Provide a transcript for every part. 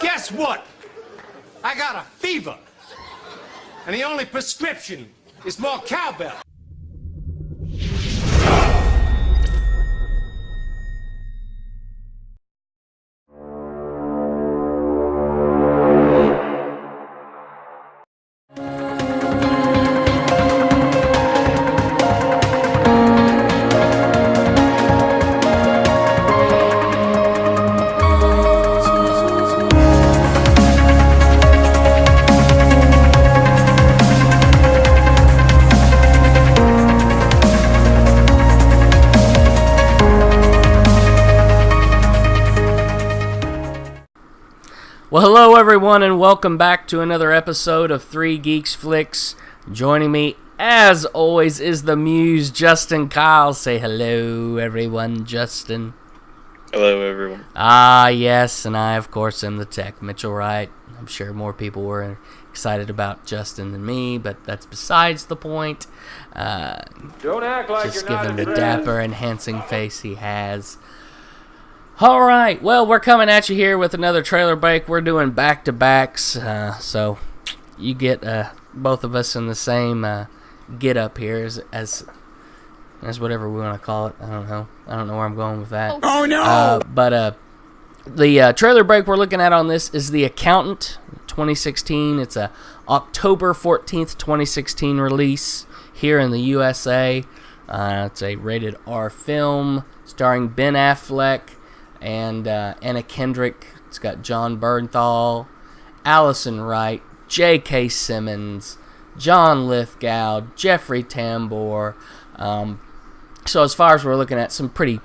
Guess what? I got a fever. And the only prescription is more cowbell. Well, hello everyone, and welcome back to another episode of 3 Geeks Flix. Joining me, as always, is the Muse, Justin Kyle. Say hello, everyone, Justin. Hello, everyone. Ah, yes, and I, of course, am the Tech, Mitchell Wright. I'm sure more people were excited about Justin than me, but that's besides the point. Don't act like just you're not given the impressed. dapper, enhancing face he has. All right, well, we're coming at you here with another trailer break. We're doing back-to-backs, so you get both of us in the same get-up here as whatever we want to call it. I don't know where I'm going with that. Oh, no! But the trailer break we're looking at on this is The Accountant 2016. It's a October 14th, 2016 release here in the USA. It's a rated R film starring Ben Affleck and Anna Kendrick. It's got John Bernthal, Allison Wright, J.K. Simmons, John Lithgow, Jeffrey Tambor. So as far as we're looking at, some pretty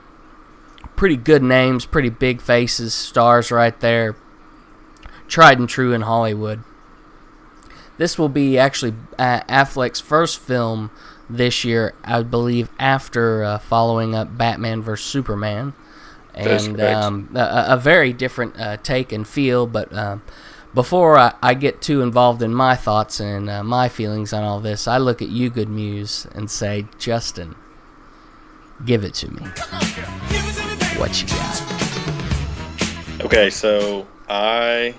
good names, pretty big faces, stars right there, tried and true in Hollywood. This will be actually Affleck's first film this year, I believe, after following up Batman vs. Superman. And a very different take and feel, but before I get too involved in my thoughts and my feelings on all this, I look at you, good Muse, and say, Justin, give it to me. What you got? Okay, so I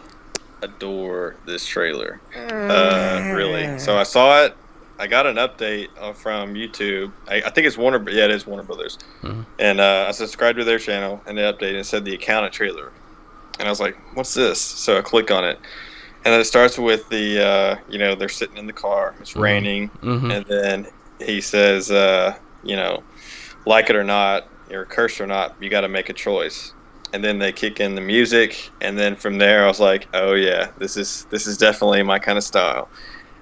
adore this trailer. Really. So I saw it. I got an update from YouTube. I think it's Warner. Yeah, it is Warner Brothers. Mm-hmm. And I subscribed to their channel, and they updated and said The Accountant trailer. And I was like, "What's this?" So I click on it, and then it starts with the they're sitting in the car. It's raining, and then he says, like it or not, or cursed or not, you got to make a choice. And then they kick in the music, and then from there, I was like, "Oh yeah, this is definitely my kind of style."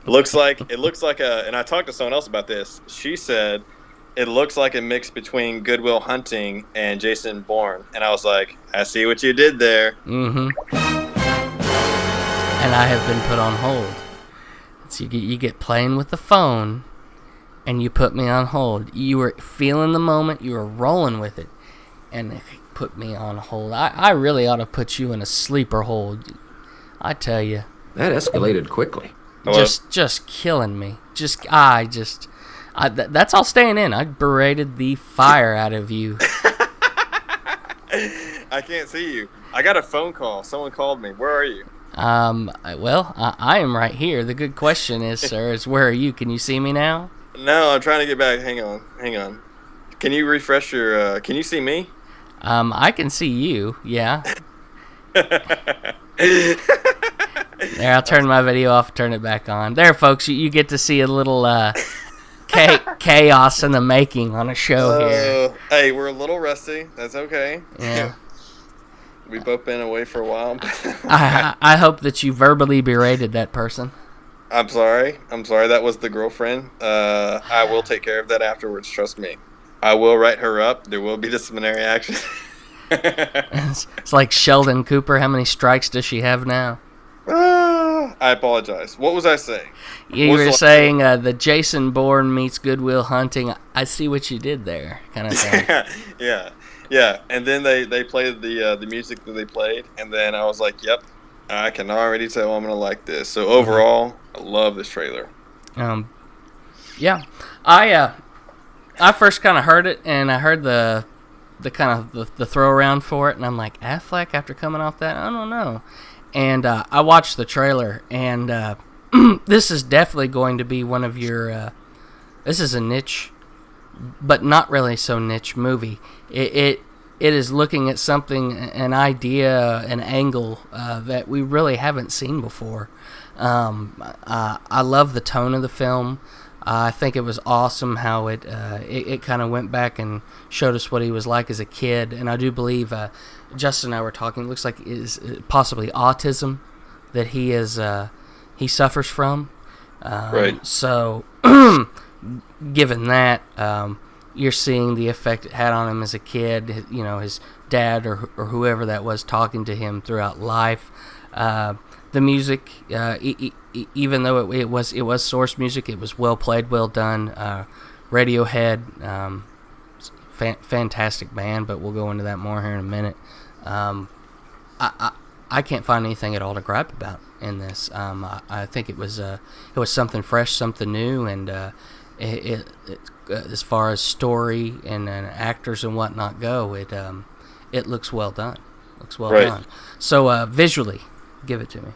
It looks like and I talked to someone else about this. She said it looks like a mix between Good Will Hunting and Jason Bourne, and I was like, I see what you did there. And I have been put on hold. So you get playing with the phone, and you put me on hold. You were feeling the moment, you were rolling with it, and it put me on hold. I really ought to put you in a sleeper hold. I tell you. That escalated quickly. Hello? Just killing me. That's all staying in. I berated the fire out of you. I can't see you. I got a phone call. Someone called me. Where are you? I am right here. The good question is, sir, is where are you? Can you see me now? No, I'm trying to get back. Hang on. Can you refresh your? Can you see me? I can see you. Yeah. There, I'll turn my video off, turn it back on. There, folks, you get to see a little chaos in the making on a show here. Hey, we're a little rusty. That's okay. Yeah. We've both been away for a while. I hope that you verbally berated that person. I'm sorry. That was the girlfriend. I will take care of that afterwards. Trust me. I will write her up. There will be disciplinary action. It's like Sheldon Cooper. How many strikes does she have now? I apologize. What was I saying? You were saying the Jason Bourne meets Good Will Hunting. I see what you did there, kind of thing. Yeah. And then they played the music that they played, and then I was like, "Yep, I can already tell I'm gonna like this." So overall, I love this trailer. Yeah, I first kind of heard it, and I heard the kind of the throw around for it, and I'm like, Affleck after coming off that, I don't know. And I watched the trailer, and this is definitely going to be one of your. This is a niche, but not really so niche movie. It is looking at something, an idea, an angle that we really haven't seen before. I love the tone of the film. I think it was awesome how it kind of went back and showed us what he was like as a kid. And I do believe Justin and I were talking. It looks like it is possibly autism that he suffers from. Right. So, given that, you're seeing the effect it had on him as a kid. His dad or whoever that was talking to him throughout life. The music, even though it was source music, it was well played, well done. Radiohead, fantastic band, but we'll go into that more here in a minute. I can't find anything at all to gripe about in this. I think it was something fresh, something new, and it as far as story and actors and whatnot go, it looks well done. Looks well done. So visually, give it to me.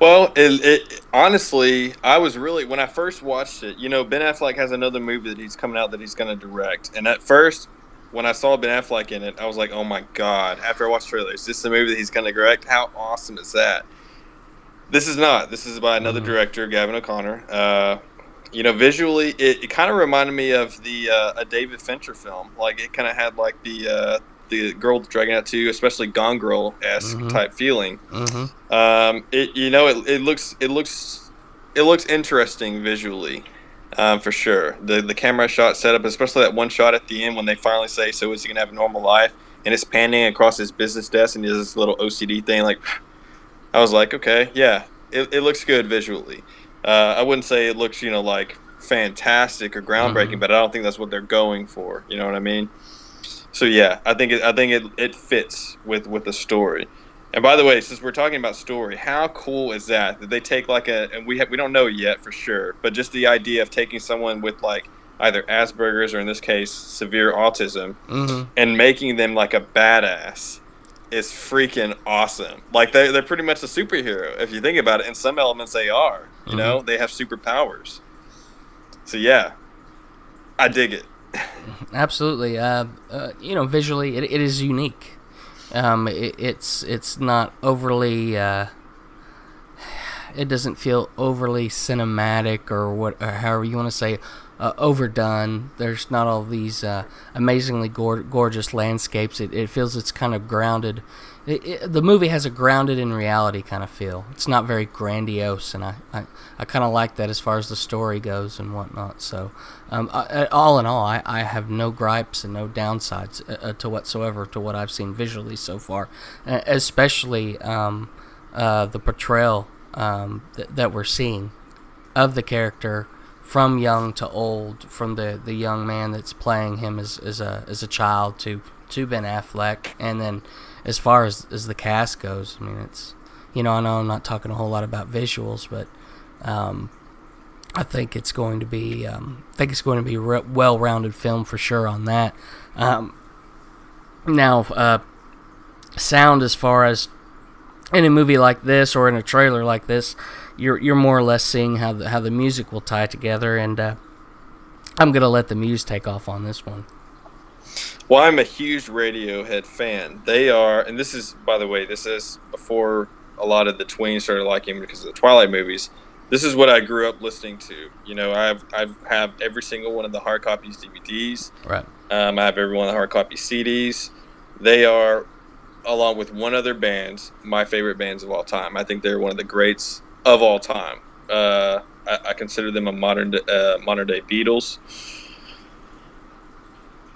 Well, it honestly, I was really, when I first watched it, Ben Affleck has another movie that he's coming out that he's going to direct. And at first, when I saw Ben Affleck in it, I was like, oh my God. After I watched the trailer, is this the movie that he's going to direct? How awesome is that? This is not. This is by another director, Gavin O'Connor. Visually, it kind of reminded me of a David Fincher film. Like, it kind of had like the Girl with the Dragon Tattoo, especially Gone Girl-esque type feeling. It looks interesting visually, for sure. The camera shot setup, especially that one shot at the end when they finally say, "So is he gonna have a normal life?" and it's panning across his business desk and he does this little OCD thing. Like, I was like, okay, yeah, it looks good visually. I wouldn't say it looks like fantastic or groundbreaking, but I don't think that's what they're going for. You know what I mean? So yeah, I think it fits with the story. And by the way, since we're talking about story, how cool is that they take and we don't know yet for sure, but just the idea of taking someone with like either Asperger's or in this case severe autism and making them like a badass is freaking awesome. Like they're pretty much a superhero if you think about it. In some elements they are. You know, they have superpowers. So yeah, I dig it. Absolutely. Visually, it is unique. It's not overly. It doesn't feel overly cinematic or however you want to say, overdone. There's not all these amazingly gorgeous landscapes. It feels it's kind of grounded. The movie has a grounded in reality kind of feel. It's not very grandiose, and I kind of like that as far as the story goes and whatnot. So, all in all, I have no gripes and no downsides to whatsoever to what I've seen visually so far, especially the portrayal that we're seeing of the character from young to old, from the young man that's playing him as a child to Ben Affleck, and then as far as the cast goes, I mean, it's, I know I'm not talking a whole lot about visuals, but I think it's going to be a well-rounded film for sure on that. Now, sound, as far as in a movie like this or in a trailer like this, you're more or less seeing how the music will tie together, and I'm gonna let the Muse take off on this one. Well, I'm a huge Radiohead fan. They are, and this is, by the way, this is before a lot of the tweens started liking him because of the Twilight movies. This is what I grew up listening to. I have every single one of the hard copies DVDs. Right. I have every one of the hard copy CDs. They are, along with one other band, my favorite bands of all time. I think they're one of the greats of all time. I consider them a modern day Beatles.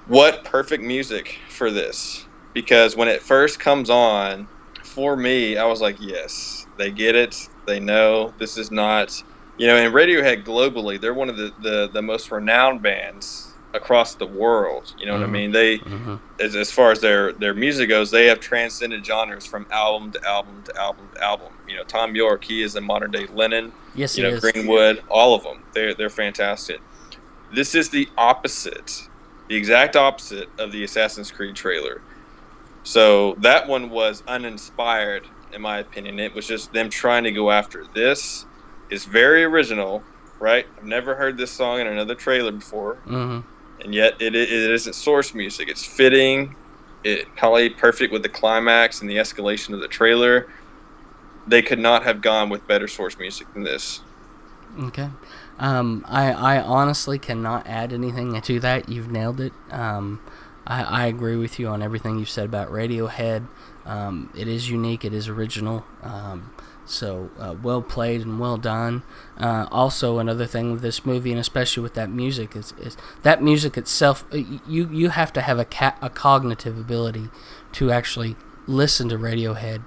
What perfect music for this, because when it first comes on, for me, I was like, yes, they get it. They know this is not, and Radiohead globally, they're one of the most renowned bands across the world. You know what I mean? They, as far as their music goes, they have transcended genres from album to album to album to album. Tom York, he is a modern day Lennon. Yes, he is. Greenwood, all of them. They're fantastic. This is the opposite. The exact opposite of the Assassin's Creed trailer. So that one was uninspired in my opinion. It was just them trying to go after this. Is very original, right? I've never heard this song in another trailer before, and yet it isn't source music. It's fitting. It probably perfect with the climax and the escalation of the trailer. They could not have gone with better source music than this. Okay. I honestly cannot add anything to that. You've nailed it. I agree with you on everything you've said about Radiohead. It is unique. It is original. So well played and well done. Also, another thing with this movie, and especially with that music, is that music itself. You have to have a cognitive ability to actually listen to Radiohead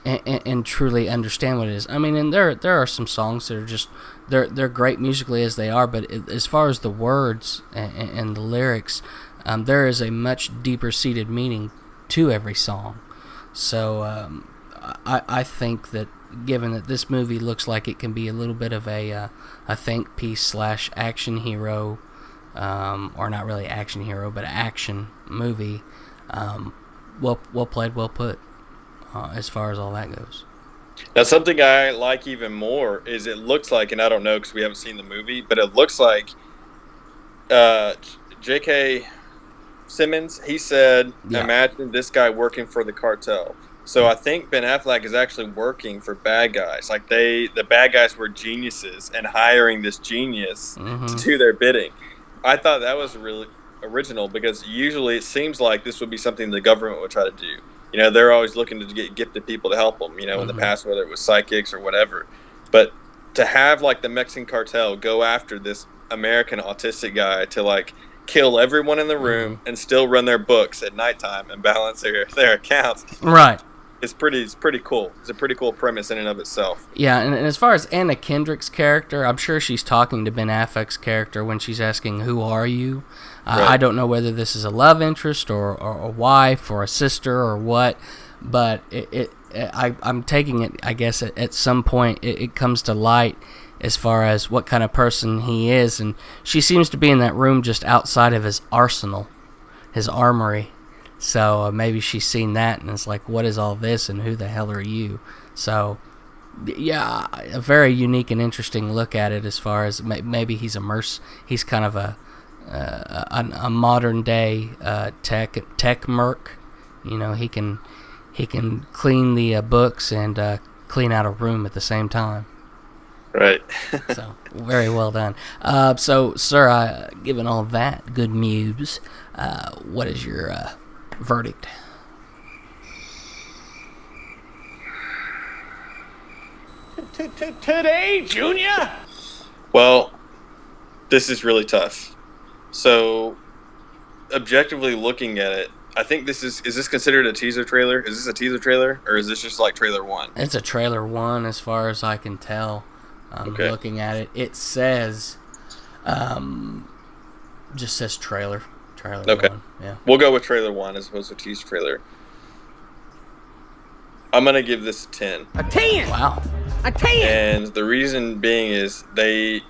and truly understand what it is. I mean, and there are some songs that are just they're great musically as they are, but as far as the words and the lyrics, there is a much deeper seated meaning to every song. So I think that, given that this movie looks like it can be a little bit of a think piece / action hero, or not really action hero, but action movie, well played, well put, as far as all that goes. Now, something I like even more is it looks like, and I don't know because we haven't seen the movie, but it looks like J.K. Simmons, he said, imagine this guy working for the cartel. So I think Ben Affleck is actually working for bad guys. Like the bad guys were geniuses and hiring this genius to do their bidding. I thought that was really original because usually it seems like this would be something the government would try to do. You know, they're always looking to get gifted people to help them, you know, in the past, whether it was psychics or whatever. But to have, like, the Mexican cartel go after this American autistic guy to, like, kill everyone in the room and still run their books at nighttime and balance their accounts. Right. It's pretty cool. It's a pretty cool premise in and of itself. Yeah, and as far as Anna Kendrick's character, I'm sure she's talking to Ben Affleck's character when she's asking, "Who are you?" Right. I don't know whether this is a love interest or a wife or a sister or what, but I'm taking it, I guess, at some point it comes to light as far as what kind of person he is, and she seems to be in that room just outside of his arsenal, his armory. So maybe she's seen that and it's like, what is all this and who the hell are you? So, yeah, a very unique and interesting look at it as far as maybe he's he's kind of a modern day tech merc. You know, he can clean the books and clean out a room at the same time. Right. So, very well done. So, sir, given all that good news, what is your verdict? Today, Junior? Well, this is really tough. So, objectively looking at it, I think is this considered a teaser trailer? Is this a teaser trailer, or is this just like trailer 1? It's a trailer 1 as far as I can tell. Okay. Looking at it, it says, just says trailer. Okay. 1. Yeah. We'll go with trailer 1 as opposed to teaser trailer. I'm gonna give this a 10. A 10. Wow. A 10. And the reason being is it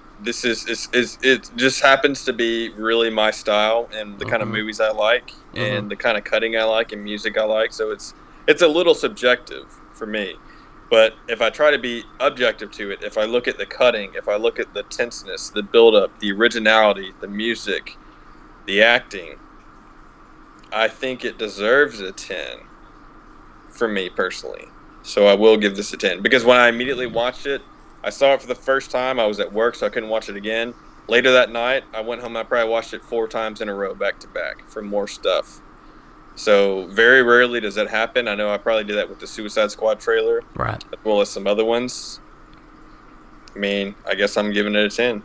just happens to be really my style and the kind of movies I like and the kind of cutting I like and music I like. So it's a little subjective for me. But if I try to be objective to it, if I look at the cutting, if I look at the tenseness, the build-up, the originality, the music, the acting, I think it deserves a 10 for me personally. So I will give this a 10. Because when I immediately watched it, I saw it for the first time. I was at work, so I couldn't watch it again. Later that night, I went home and I probably watched it 4 times in a row, back to back, for more stuff. So very rarely does that happen. I know I probably did that with the Suicide Squad trailer. Right. As well as some other ones. I mean, I guess I'm giving it a 10.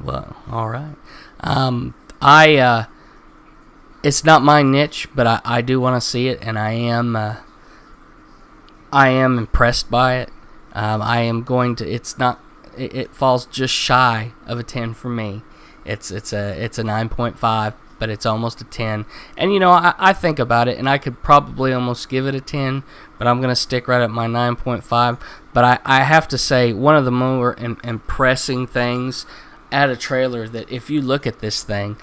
Well, all right. It's not my niche, but I do want to see it, and I am impressed by it. I am going to. It falls just shy of a 10 for me. It's a 9.5, but it's almost a 10. And you know, I think about it, and I could probably almost give it a 10, but I'm gonna stick right at my 9.5. But I have to say, one of the more impressing things at a trailer, that if you look at this thing,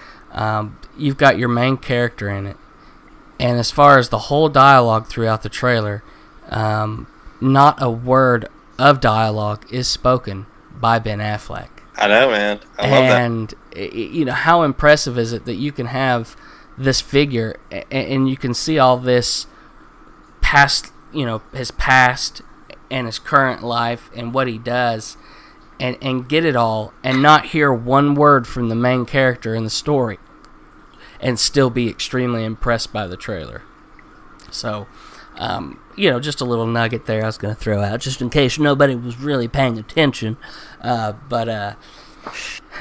you've got your main character in it, and as far as the whole dialogue throughout the trailer, not a word of dialogue is spoken by Ben Affleck. I know, man. I love and, you know, how impressive is it that you can have this figure and you can see all this past, you know, his past and his current life and what he does and get it all and not hear one word from the main character in the story and still be extremely impressed by the trailer. So, you know, just a little nugget there I was going to throw out just in case nobody was really paying attention. And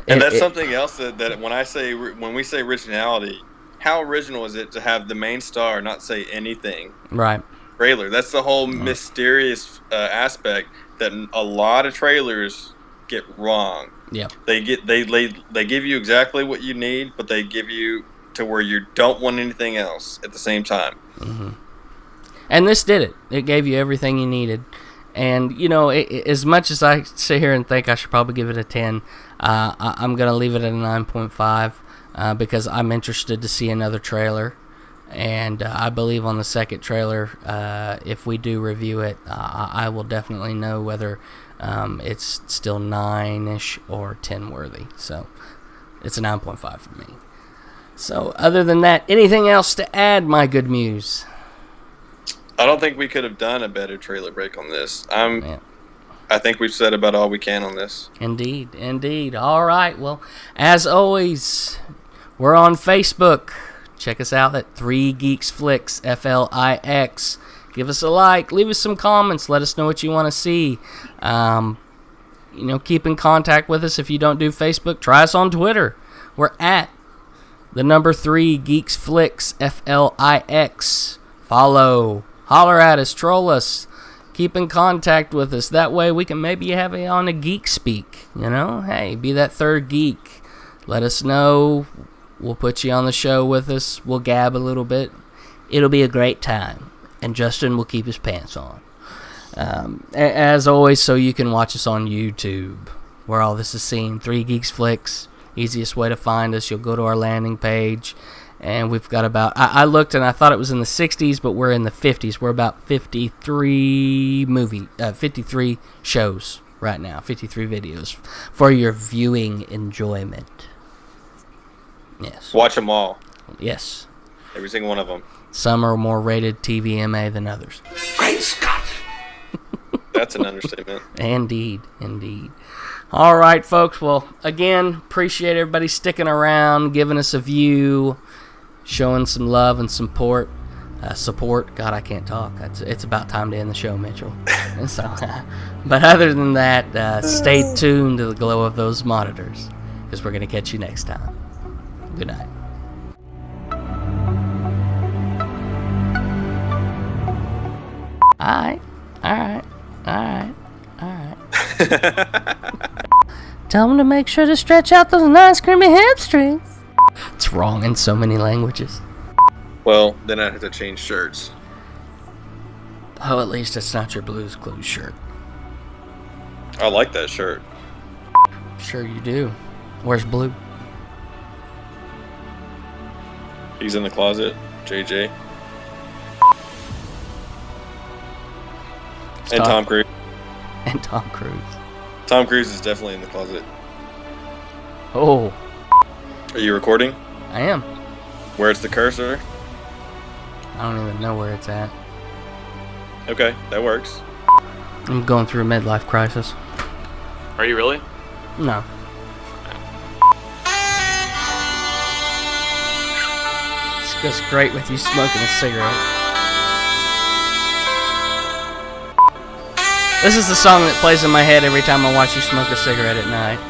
that's something else that when we say originality, how original is it to have the main star not say anything? Right. Trailer. That's the whole mysterious aspect that a lot of trailers get wrong. Yeah. They give you exactly what you need, but they give you to where you don't want anything else at the same time. Mm-hmm. And this did it. It gave you everything you needed. And, you know, as much as I sit here and think I should probably give it a 10, I'm going to leave it at a 9.5 because I'm interested to see another trailer. And I believe on the second trailer, if we do review it, I will definitely know whether it's still 9-ish or 10 worthy. So it's a 9.5 for me. So other than that, anything else to add, my good Muse? I don't think we could have done a better trailer break on this. I think we've said about all we can on this. Indeed, indeed. All right. Well, as always, we're on Facebook. Check us out at 3 Geeks Flix, Flix. Give us a like. Leave us some comments. Let us know what you want to see. You know, keep in contact with us. If you don't do Facebook, try us on Twitter. We're at the number 3 Geeks Flix, Flix. Follow. Holler at us. Troll us. Keep in contact with us. That way we can maybe have it on a Geek Speak. You know, hey, be that third geek. Let us know. We'll put you on the show with us. We'll gab a little bit. It'll be a great time. And Justin will keep his pants on. As always, so you can watch us on YouTube, where all this is seen. 3 Geeks Flix. Easiest way to find us. You'll go to our landing page. And we've got about... I looked and I thought it was in the 60s, but we're in the 50s. We're about 53 shows right now. 53 videos for your viewing enjoyment. Yes. Watch them all. Yes. Every single one of them. Some are more rated TVMA than others. Great Scott! That's an understatement. Indeed, indeed. All right, folks. Well, again, appreciate everybody sticking around, giving us a view, showing some love and support. God, I can't talk. It's about time to end the show, Mitchell. So, but other than that, stay tuned to the glow of those monitors, because we're going to catch you next time. Good night. All right. Tell them to make sure to stretch out those nice creamy hamstrings. It's wrong in so many languages. Well, then I'd have to change shirts. Oh, at least it's not your Blues Clues shirt. I like that shirt. Sure you do. Where's Blue? He's in the closet, JJ. And Tom Cruise. And Tom Cruise. Tom Cruise is definitely in the closet. Oh. Are you recording? I am. Where's the cursor? I don't even know where it's at. Okay, that works. I'm going through a midlife crisis. Are you really? No. This goes great with you smoking a cigarette. This is the song that plays in my head every time I watch you smoke a cigarette at night.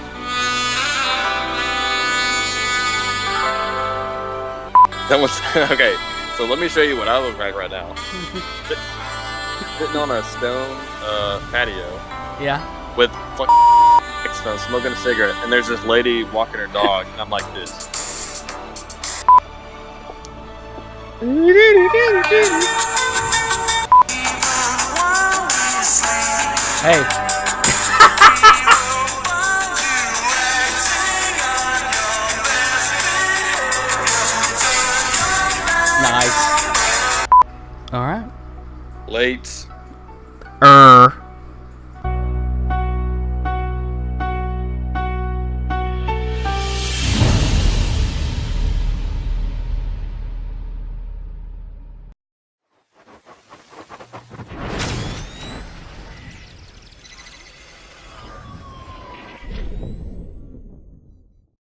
That was okay. So let me show you what I look like right now. Sitting on a stone patio. Yeah. With stone, smoking a cigarette, and there's this lady walking her dog, and I'm like this. Hey. Nice. All right. Late.